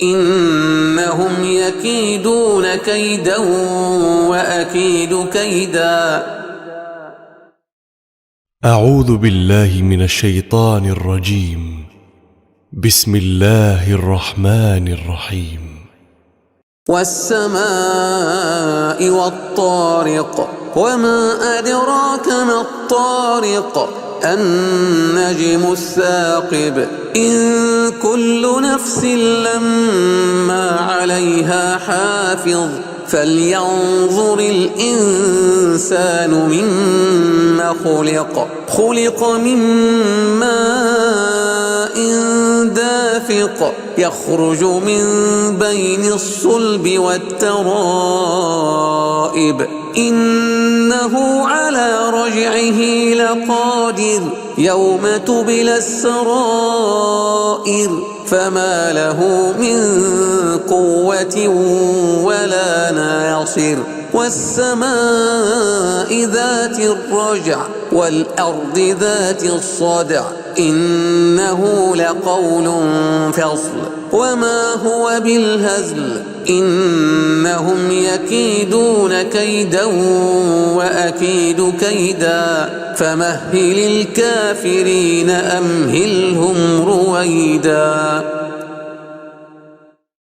إنهم يكيدون كيدا وأكيد كيدا. أعوذ بالله من الشيطان الرجيم. بسم الله الرحمن الرحيم. والسماء والطارق وما أدراك ما الطارق النجم الثاقب إن كل نفس لما عليها حافظ فلينظر الإنسان مما خلق من ماء دافق يخرج من بين الصلب والترائب إنه على رجعه لقادر يوم تبلى السرائر فما له من قوة ولا ناصر. والسماء ذات الرجع والأرض ذات الصدع إنه لقول فصل وما هو بالهزل إنهم يكيدون كيدا وأكيد كيدا فمهل الكافرين أمهلهم رويدا.